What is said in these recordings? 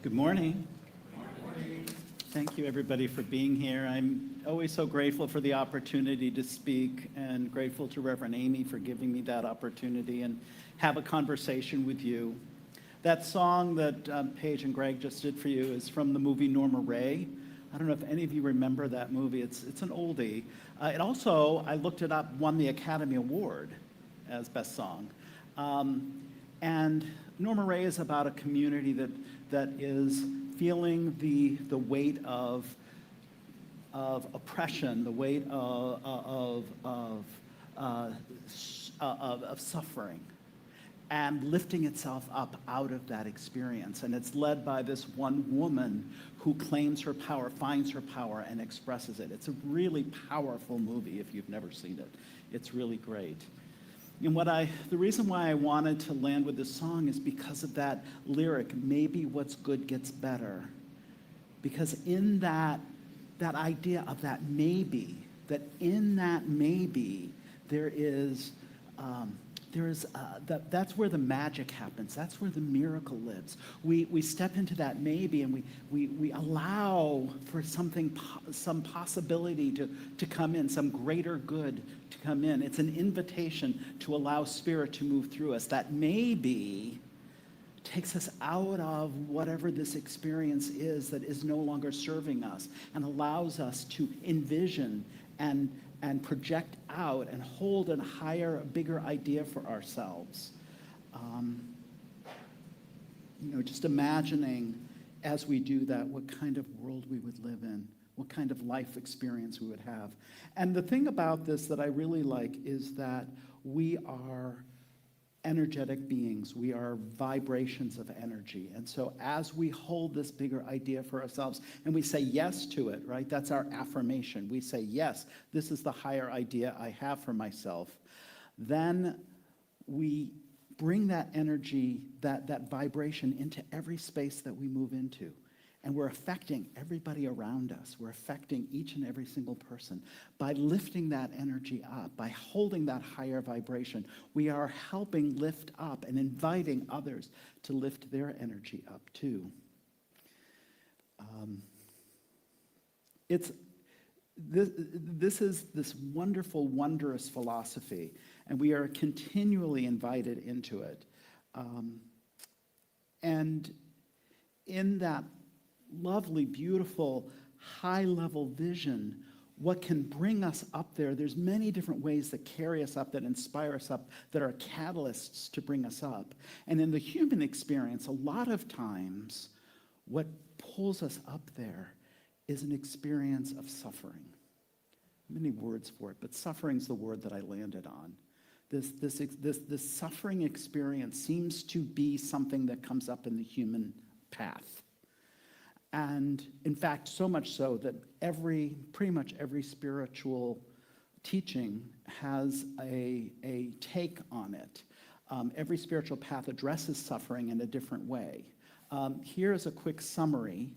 Good morning. Thank you, everybody, for being here. I'm always so grateful for the opportunity to speak and grateful to Reverend Amy for giving me that opportunity and have a conversation with you. That song that Paige and Greg just did for you is from the movie Norma Ray. I don't know if any of you remember that movie. It's an oldie. It also, I looked it up, won the Academy Award as Best Song. And Norma Ray is about a community that is feeling the weight of oppression, the weight of suffering, and lifting itself up out of that experience. And it's led by this one woman who claims her power, finds her power, and expresses it. It's a really powerful movie if you've never seen it. It's really great. And the reason why I wanted to land with this song is because of that lyric, maybe what's good gets better. Because in that idea of that maybe, that in that maybe, that's where the magic happens. That's where the miracle lives. We step into that maybe, and we allow for some possibility to come in, some greater good to come in. It's an invitation to allow Spirit to move through us. That maybe takes us out of whatever this experience is that is no longer serving us, and allows us to envision and project out and hold a higher, bigger idea for ourselves. Just imagining as we do that what kind of world we would live in, what kind of life experience we would have. And the thing about this that I really like is that we are energetic beings. We are vibrations of energy. And so as we hold this bigger idea for ourselves and we say yes to it, right? That's our affirmation. We say, yes, this is the higher idea I have for myself. Then we bring that energy, that vibration into every space that we move into. And we're affecting everybody around us. We're affecting each and every single person. By lifting that energy up, by holding that higher vibration, we are helping lift up and inviting others to lift their energy up too. This is this wonderful, wondrous philosophy, and we are continually invited into it. And in that lovely, beautiful, high-level vision, what can bring us up there, there's many different ways that carry us up, that inspire us up, that are catalysts to bring us up. And in the human experience, a lot of times, what pulls us up there is an experience of suffering. Many words for it, but suffering's the word that I landed on. This suffering experience seems to be something that comes up in the human path. And in fact, so much so that pretty much every spiritual teaching has a take on it. Every spiritual path addresses suffering in a different way. Here is a quick summary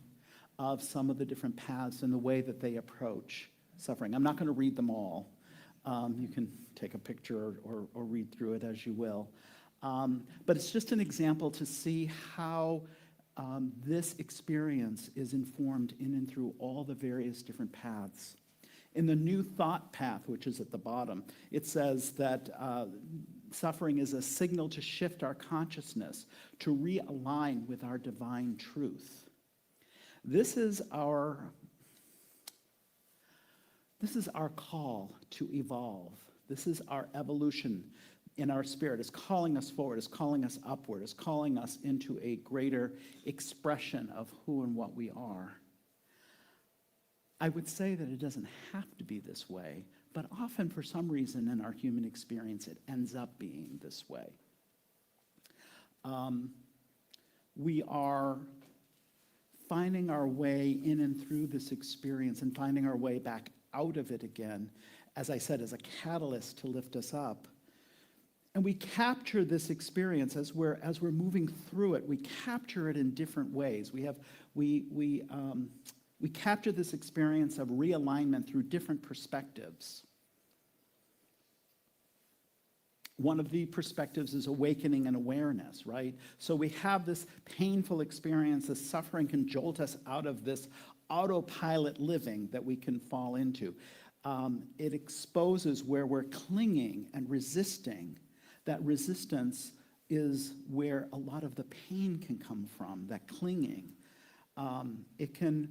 of some of the different paths and the way that they approach suffering. I'm not going to read them all. You can take a picture or read through it as you will. But it's just an example to see how this experience is informed in and through all the various different paths. In the New Thought path, which is at the bottom, it says that suffering is a signal to shift our consciousness, to realign with our divine truth. This is our call to evolve. This is our evolution in our spirit. Is calling us forward, is calling us upward, is calling us into a greater expression of who and what we are. I would say that it doesn't have to be this way, but often for some reason in our human experience it ends up being this way. We are finding our way in and through this experience and finding our way back out of it again, as I said, as a catalyst to lift us up. And we capture this experience as we're moving through it. We capture it in different ways. We capture this experience of realignment through different perspectives. One of the perspectives is awakening and awareness, right? So we have this painful experience, this suffering can jolt us out of this autopilot living that we can fall into. It exposes where we're clinging and resisting. That resistance is where a lot of the pain can come from, that clinging. It can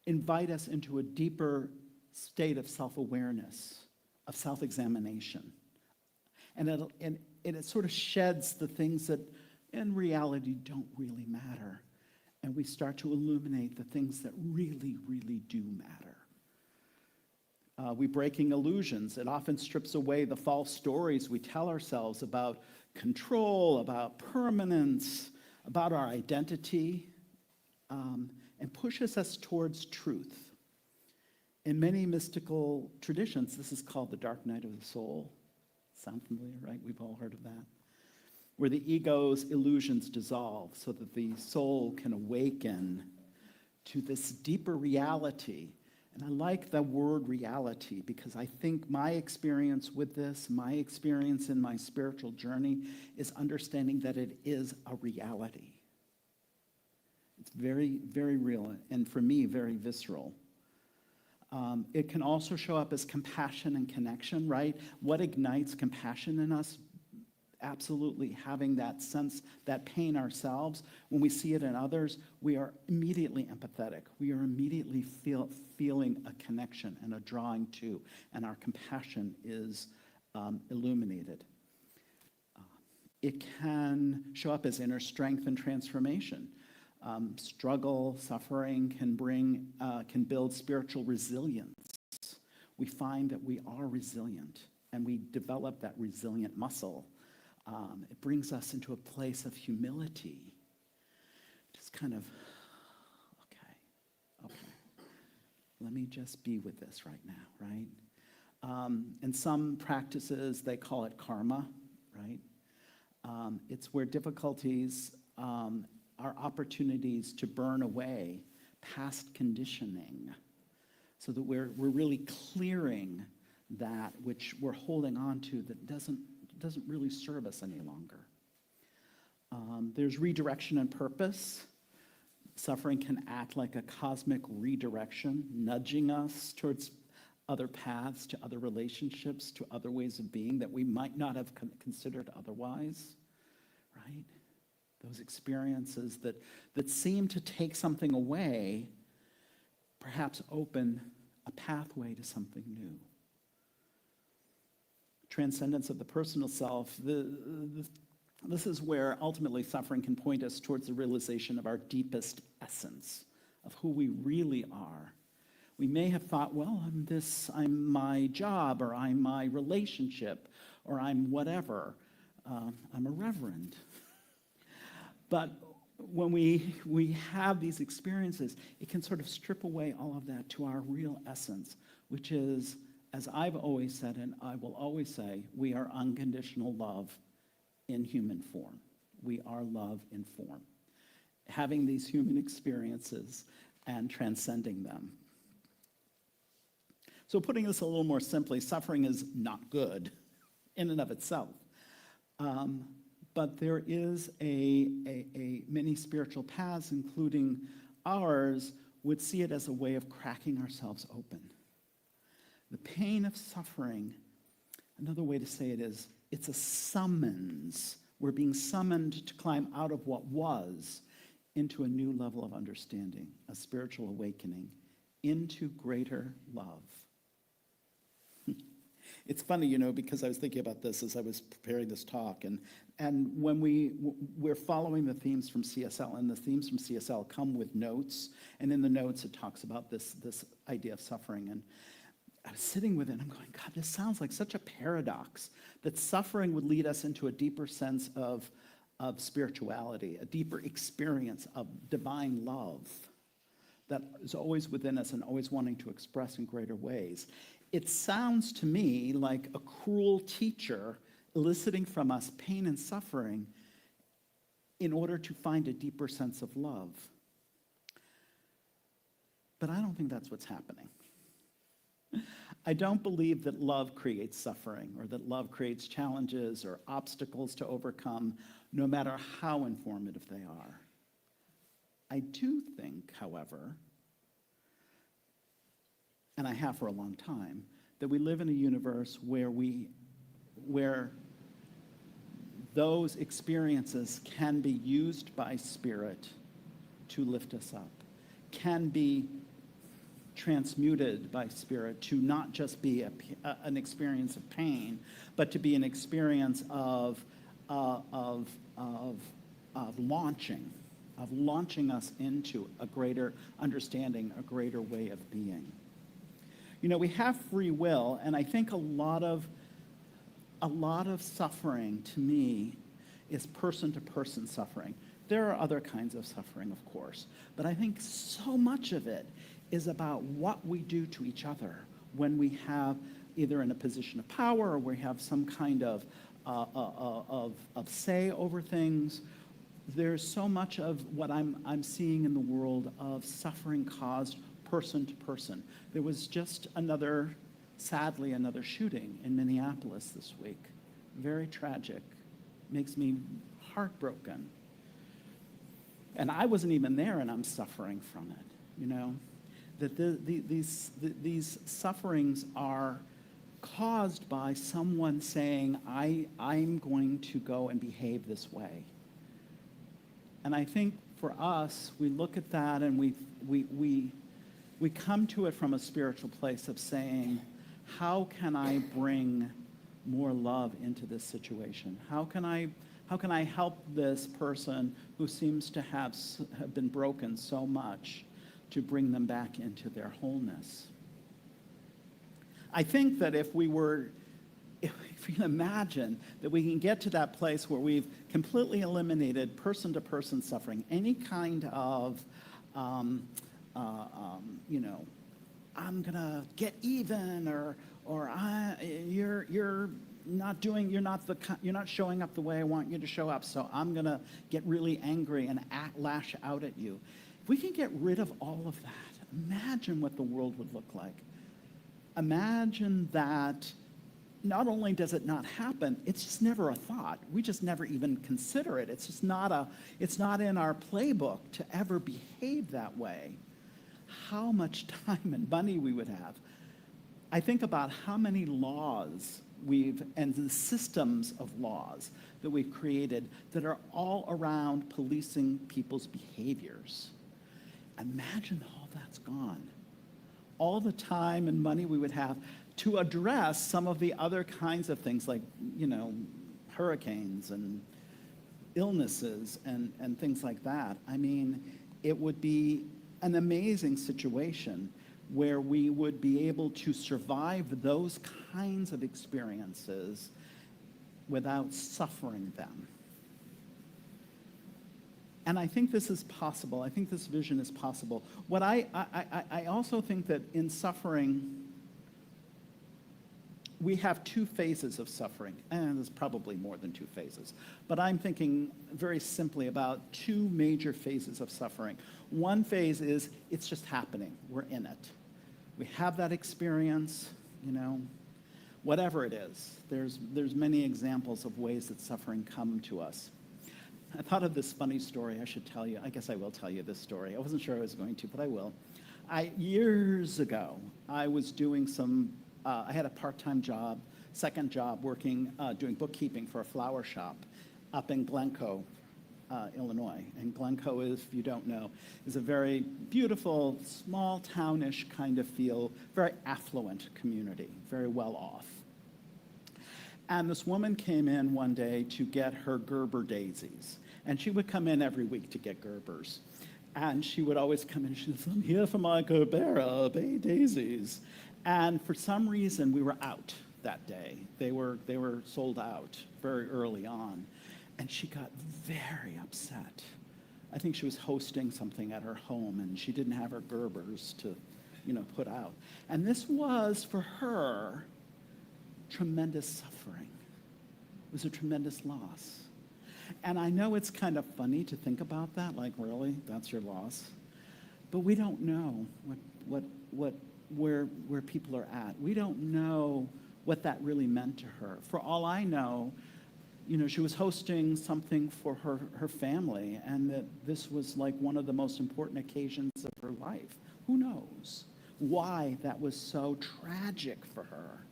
invite us into a deeper state of self-awareness, of self-examination. And it sort of sheds the things that in reality don't really matter. And we start to illuminate the things that really, really do matter. We're breaking illusions. It often strips away the false stories we tell ourselves about control, about permanence, about our identity, and pushes us towards truth. In many mystical traditions, this is called the dark night of the soul. Sound familiar, right? We've all heard of that. Where the ego's illusions dissolve so that the soul can awaken to this deeper reality. And I like the word reality because I think my experience with this, my experience in my spiritual journey, is understanding that it is a reality. It's very, very real, and for me, very visceral. It can also show up as compassion and connection, right? What ignites compassion in us? Absolutely having that sense, that pain ourselves. When we see it in others, we are immediately empathetic. We are immediately feeling a connection and a drawing to, and our compassion is illuminated. It can show up as inner strength and transformation. Struggle, suffering can build spiritual resilience. We find that we are resilient, and we develop that resilient muscle. It brings us into a place of humility. Just kind of, okay, let me just be with this right now, right? In some practices, they call it karma, right? It's where difficulties are opportunities to burn away past conditioning so that we're really clearing that which we're holding on to that doesn't really serve us any longer. There's redirection and purpose. Suffering can act like a cosmic redirection, nudging us towards other paths, to other relationships, to other ways of being that we might not have considered otherwise, right? Those experiences that seem to take something away, perhaps open a pathway to something new. Transcendence of the personal self, this is where ultimately suffering can point us towards the realization of our deepest essence, of who we really are. We may have thought, well, I'm my job, or I'm my relationship, or I'm whatever. I'm a reverend. But when we have these experiences, it can sort of strip away all of that to our real essence, which is, as I've always said, and I will always say, we are unconditional love in human form. We are love in form. Having these human experiences and transcending them. So putting this a little more simply, suffering is not good in and of itself. But there is many spiritual paths, including ours, would see it as a way of cracking ourselves open. The pain of suffering, another way to say it is, it's a summons. We're being summoned to climb out of what was into a new level of understanding, a spiritual awakening, into greater love. It's funny, because I was thinking about this as I was preparing this talk, and when we're following the themes from CSL, and the themes from CSL come with notes, and in the notes it talks about this idea of suffering, and I was sitting with it, and I'm going, God, this sounds like such a paradox, that suffering would lead us into a deeper sense of spirituality, a deeper experience of divine love that is always within us and always wanting to express in greater ways. It sounds to me like a cruel teacher eliciting from us pain and suffering in order to find a deeper sense of love. But I don't think that's what's happening. I don't believe that love creates suffering or that love creates challenges or obstacles to overcome, no matter how informative they are. I do think, however, and I have for a long time, that we live in a universe where those experiences can be used by Spirit to lift us up, can be transmuted by Spirit to not just be an experience of pain, but to be an experience of launching us into a greater understanding, a greater way of being. You know, we have free will, and I think a lot of suffering, to me, is person-to-person suffering. There are other kinds of suffering, of course, but I think so much of it is about what we do to each other when we have either in a position of power or we have some kind of say over things. There's so much of what I'm seeing in the world of suffering caused person to person. There was just sadly, another shooting in Minneapolis this week. Very tragic. Makes me heartbroken. And I wasn't even there, and I'm suffering from it, you know? That these sufferings are caused by someone saying, I'm going to go and behave this way. And I think for us, we look at that and we come to it from a spiritual place of saying, how can I bring more love into this situation? How can I help this person who seems to have been broken so much to bring them back into their wholeness? I think that if we can imagine that we can get to that place where we've completely eliminated person-to-person suffering, any kind of, I'm gonna get even, or you're not showing up the way I want you to show up, so I'm gonna get really angry and lash out at you. If we can get rid of all of that, imagine what the world would look like. Imagine that not only does it not happen, it's just never a thought. We just never even consider it. It's just it's not in our playbook to ever behave that way. How much time and money we would have. I think about how many laws and the systems of laws that we've created that are all around policing people's behaviors. Imagine all that's gone. All the time and money we would have to address some of the other kinds of things like, hurricanes and illnesses and things like that. I mean, it would be an amazing situation where we would be able to survive those kinds of experiences without suffering them. And I think this is possible. I think this vision is possible. What I also think that in suffering, we have two phases of suffering, and there's probably more than two phases. But I'm thinking very simply about two major phases of suffering. One phase is it's just happening. We're in it. We have that experience, whatever it is. There's many examples of ways that suffering come to us. I thought of this funny story I should tell you. I guess I will tell you this story. I wasn't sure I was going to, but I will. Years ago, I was doing I had a part-time job, second job, doing bookkeeping for a flower shop up in Glencoe, Illinois. And Glencoe, if you don't know, is a very beautiful, small townish kind of feel, very affluent community, very well off. And this woman came in one day to get her Gerber daisies. And she would come in every week to get Gerbers. And she would always come in and she said, I'm here for my Gerbera Bay daisies. And for some reason, we were out that day. They were sold out very early on. And she got very upset. I think she was hosting something at her home, and she didn't have her Gerbers to, put out. And this was, for her, tremendous suffering. It was a tremendous loss. And I know it's kind of funny to think about that, like, really, that's your loss? But we don't know what where people are at. We don't know what that really meant to her. For all I know, she was hosting something for her family, and that this was like one of the most important occasions of her life. Who knows why that was so tragic for her?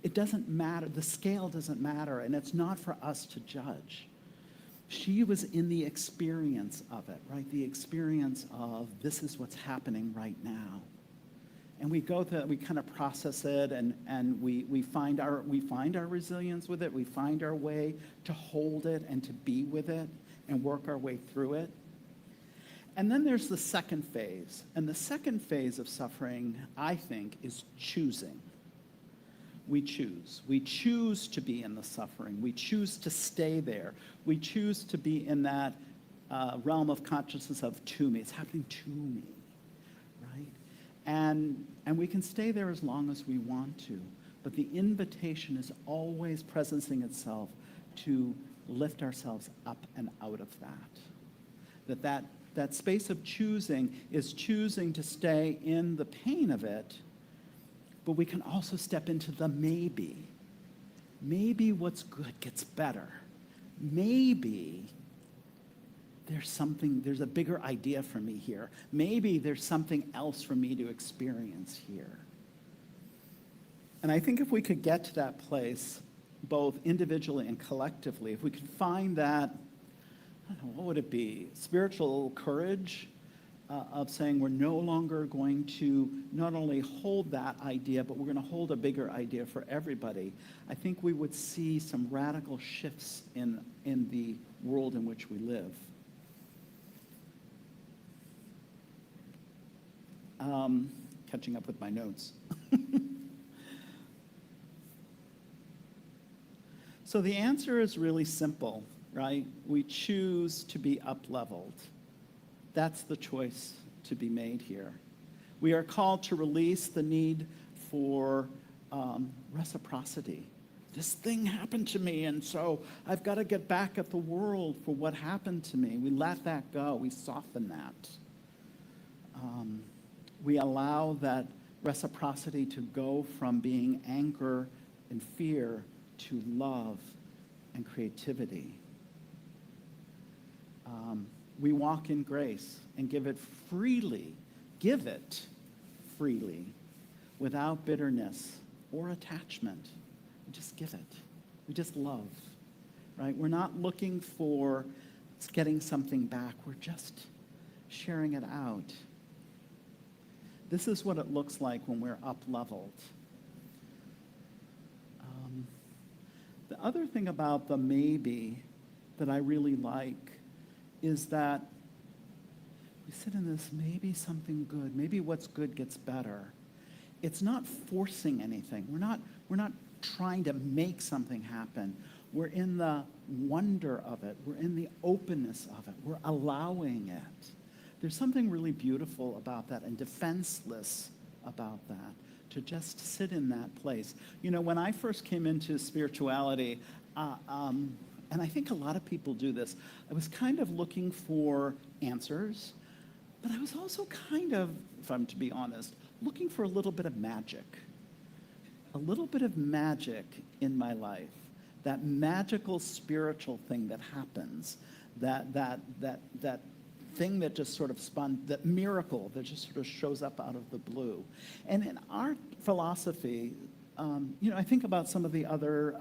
It doesn't matter. The scale doesn't matter, and it's not for us to judge. She was in the experience of it, right? The experience of this is what's happening right now. And we go through, we kind of process it, and we find our resilience with it. We find our way to hold it and to be with it and work our way through it. And then there's the second phase. And the second phase of suffering, I think, is choosing. We choose. We choose to be in the suffering. We choose to stay there. We choose to be in that realm of consciousness of to me. It's happening to me, right? And we can stay there as long as we want to. But the invitation is always presencing itself to lift ourselves up and out of that. That space of choosing is choosing to stay in the pain of it, but we can also step into the maybe. Maybe what's good gets better. Maybe there's a bigger idea for me here. Maybe there's something else for me to experience here. And I think if we could get to that place, both individually and collectively, if we could find that, I don't know, what would it be? Spiritual courage of saying we're no longer going to not only hold that idea, but we're going to hold a bigger idea for everybody. I think we would see some radical shifts in the world in which we live. Catching up with my notes. So the answer is really simple, right? We choose to be up-leveled. That's the choice to be made here. We are called to release the need for reciprocity. This thing happened to me, and so I've got to get back at the world for what happened to me. We let that go. We soften that. We allow that reciprocity to go from being anger and fear to love and creativity. We walk in grace and give it freely, without bitterness or attachment. We just give it. We just love, right? We're not looking for getting something back. We're just sharing it out. This is what it looks like when we're up-leveled. The other thing about the maybe that I really like is that we sit in this maybe something good, maybe what's good gets better. It's not forcing anything. We're not trying to make something happen. We're in the wonder of it. We're in the openness of it. We're allowing it. There's something really beautiful about that and defenseless about that, to just sit in that place. When I first came into spirituality, and I think a lot of people do this, I was kind of looking for answers, but I was also kind of, if I'm to be honest, looking for a little bit of magic. A little bit of magic in my life. That magical spiritual thing that happens. That thing that just sort of spun, that miracle that just sort of shows up out of the blue. And in our philosophy, I think about some of the other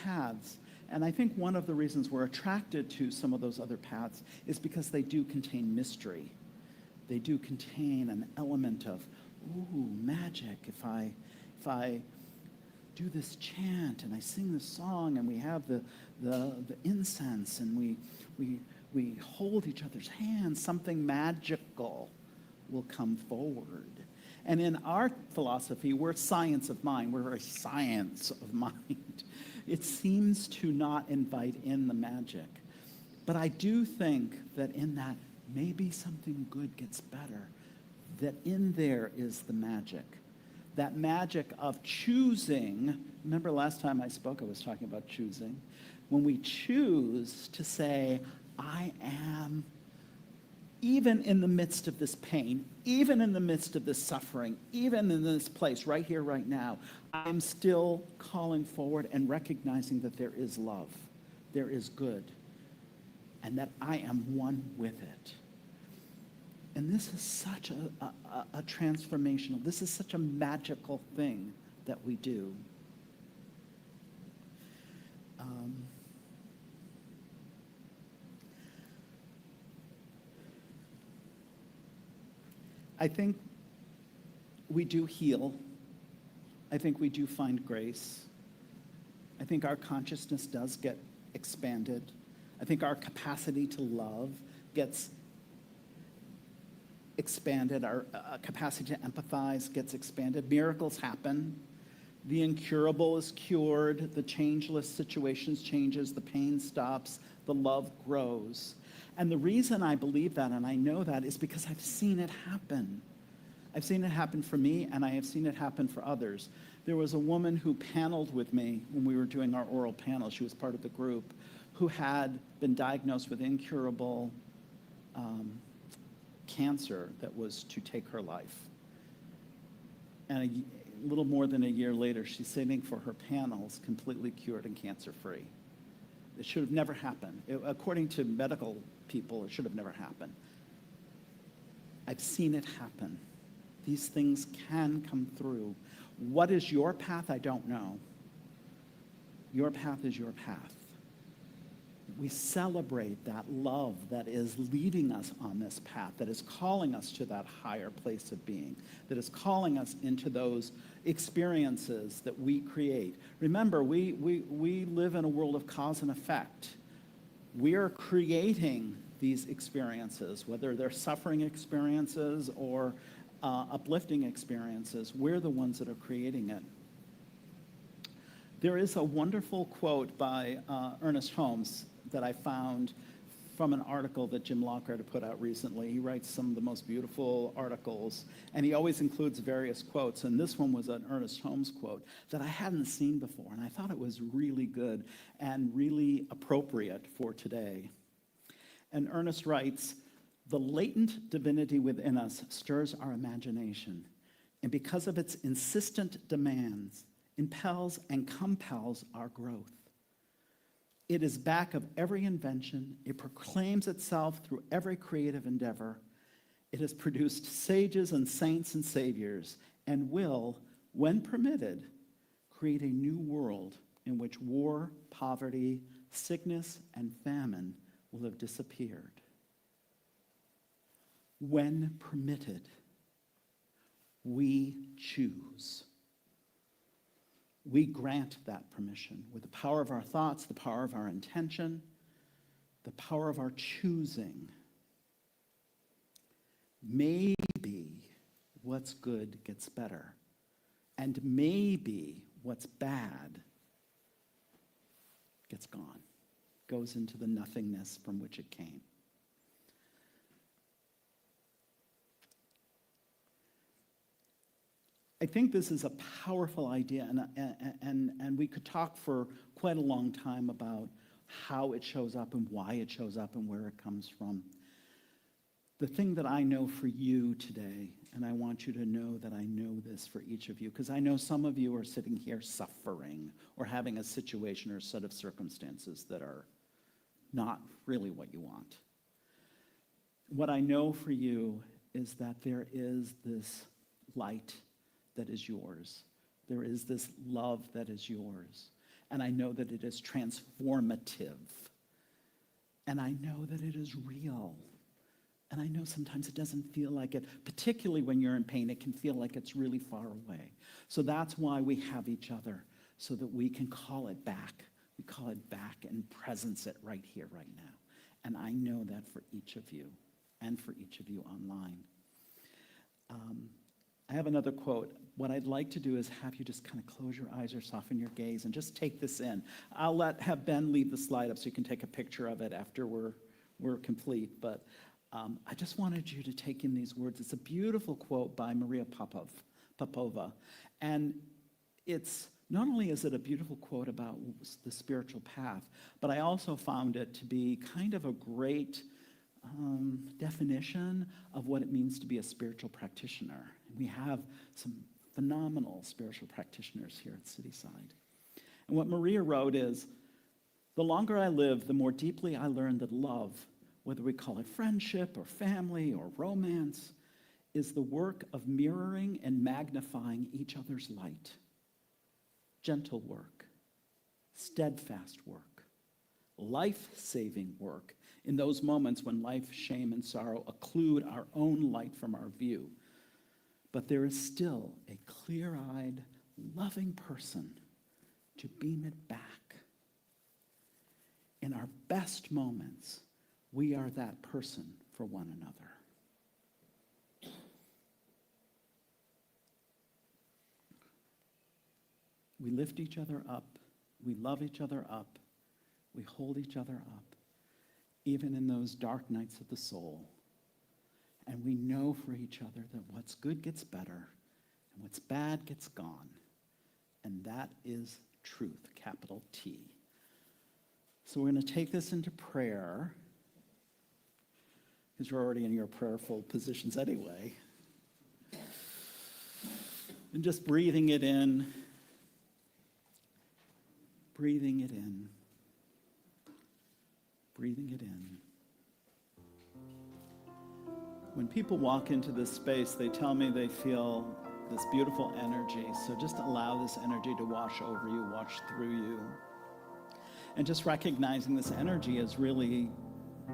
paths, and I think one of the reasons we're attracted to some of those other paths is because they do contain mystery. They do contain an element of, ooh, magic. If I do this chant and I sing this song and we have the incense and we hold each other's hands, something magical will come forward. And in our philosophy, we're science of mind. We're a science of mind. It seems to not invite in the magic. But I do think that in that maybe something good gets better, that in there is the magic. That magic of choosing. Remember last time I spoke, I was talking about choosing. When we choose to say, I am even in the midst of this pain, even in the midst of this suffering, even in this place right here, right now, I'm still calling forward and recognizing that there is love, there is good, and that I am one with it. And this is such a transformational, this is such a magical thing that we do. I think we do heal. I think we do find grace. I think our consciousness does get expanded. I think our capacity to love gets expanded. Our capacity to empathize gets expanded. Miracles happen. The incurable is cured. The changeless situations changes. The pain stops. The love grows. And the reason I believe that and I know that is because I've seen it happen. I've seen it happen for me, and I have seen it happen for others. There was a woman who paneled with me when we were doing our oral panel. She was part of the group, who had been diagnosed with incurable cancer that was to take her life. And a little more than a year later, she's sitting for her panels completely cured and cancer-free. It should have never happened. According to medical people, it should have never happened. I've seen it happen. These things can come through. What is your path? I don't know. Your path is your path. We celebrate that love that is leading us on this path, that is calling us to that higher place of being, that is calling us into those experiences that we create. Remember, we live in a world of cause and effect. We are creating these experiences, whether they're suffering experiences or uplifting experiences. We're the ones that are creating it. There is a wonderful quote by Ernest Holmes that I found from an article that Jim Lockhart put out recently. He writes some of the most beautiful articles, and he always includes various quotes, and this one was an Ernest Holmes quote that I hadn't seen before, and I thought it was really good and really appropriate for today. And Ernest writes, "The latent divinity within us stirs our imagination, and because of its insistent demands, impels and compels our growth. It is back of every invention. It proclaims itself through every creative endeavor. It has produced sages and saints and saviors, and will, when permitted, create a new world in which war, poverty, sickness, and famine will have disappeared. When permitted, we choose. We grant that permission with the power of our thoughts, the power of our intention, the power of our choosing. Maybe what's good gets better, and maybe what's bad gets gone, goes into the nothingness from which it came." I think this is a powerful idea, and we could talk for quite a long time about how it shows up and why it shows up and where it comes from. The thing that I know for you today, and I want you to know that I know this for each of you, because I know some of you are sitting here suffering or having a situation or a set of circumstances that are not really what you want. What I know for you is that there is this light that is yours. There is this love that is yours. And I know that it is transformative. And I know that it is real. And I know sometimes it doesn't feel like it, particularly when you're in pain, it can feel like it's really far away. So that's why we have each other, so that we can call it back. We call it back and presence it right here, right now. And I know that for each of you and for each of you online. I have another quote. What I'd like to do is have you just kind of close your eyes or soften your gaze and just take this in. I'll have Ben leave the slide up so you can take a picture of it after we're complete. But I just wanted you to take in these words. It's a beautiful quote by Maria Popova. And it's not only is it a beautiful quote about the spiritual path, but I also found it to be kind of a great definition of what it means to be a spiritual practitioner. We have some phenomenal spiritual practitioners here at Cityside. And what Maria wrote is, the longer I live, the more deeply I learn that love, whether we call it friendship or family or romance, is the work of mirroring and magnifying each other's light. Gentle work, steadfast work, life-saving work in those moments when life, shame, and sorrow occlude our own light from our view. But there is still a clear-eyed, loving person to beam it back. In our best moments, we are that person for one another. We lift each other up. We love each other up. We hold each other up, even in those dark nights of the soul. And we know for each other that what's good gets better and what's bad gets gone. And that is truth, capital T. So we're going to take this into prayer, because you're already in your prayerful positions anyway. And just breathing it in, breathing it in, breathing it in. When people walk into this space, they tell me they feel this beautiful energy. So just allow this energy to wash over you, wash through you. And just recognizing this energy is really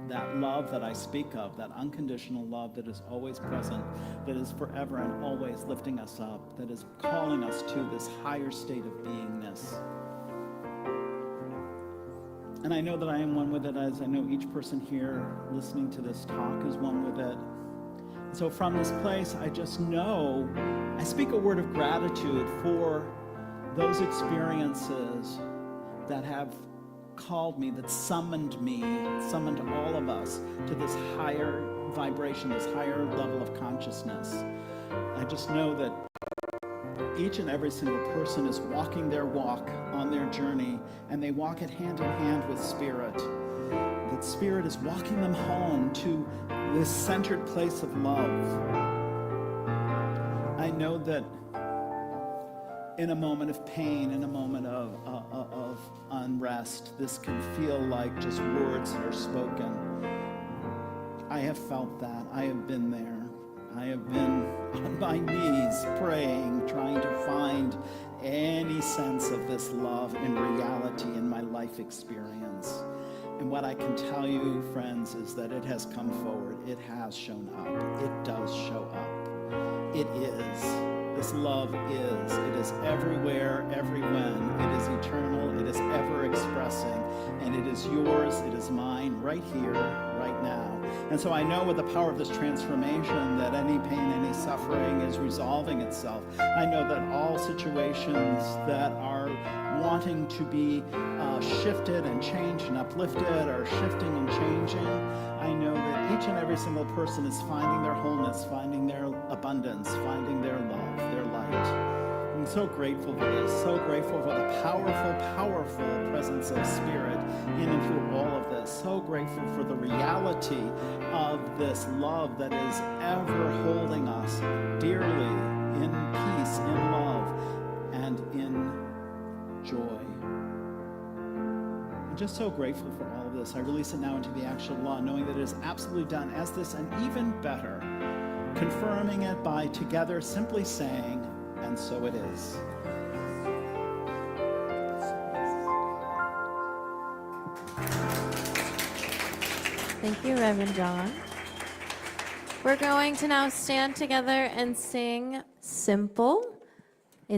that love that I speak of, that unconditional love that is always present, that is forever and always lifting us up, that is calling us to this higher state of beingness. And I know that I am one with it, as I know each person here listening to this talk is one with it. So from this place, I just know, I speak a word of gratitude for those experiences that have called me, that summoned all of us to this higher vibration, this higher level of consciousness. I just know that each and every single person is walking their walk on their journey, and they walk it hand in hand with Spirit. That Spirit is walking them home to this centered place of love. I know that in a moment of pain, in a moment of unrest, this can feel like just words that are spoken. I have felt that. I have been there. I have been on my knees praying, trying to find any sense of this love in reality in my life experience. And what I can tell you, friends, is that it has come forward. It has shown up. It does show up. It is. This love is. It is everywhere, every when. It is eternal. It is ever expressing. And it is yours. It is mine right here, right now. And so I know with the power of this transformation that any pain, any suffering is resolving itself. I know that all situations that are wanting to be shifted and changed and uplifted are shifting and changing. I know that each and every single person is finding their wholeness, finding their abundance, finding their love, their light. I'm so grateful for this, so grateful for the powerful, powerful presence of Spirit in and through all of this. So grateful for the reality of this love that is ever holding us dearly in peace, in love, and in joy. I'm just so grateful for all of this. I release it now into the actual law, knowing that it is absolutely done as this, and even better, confirming it by together simply saying, and so it is. Thank you, Reverend John. We're going to now stand together and sing Simple.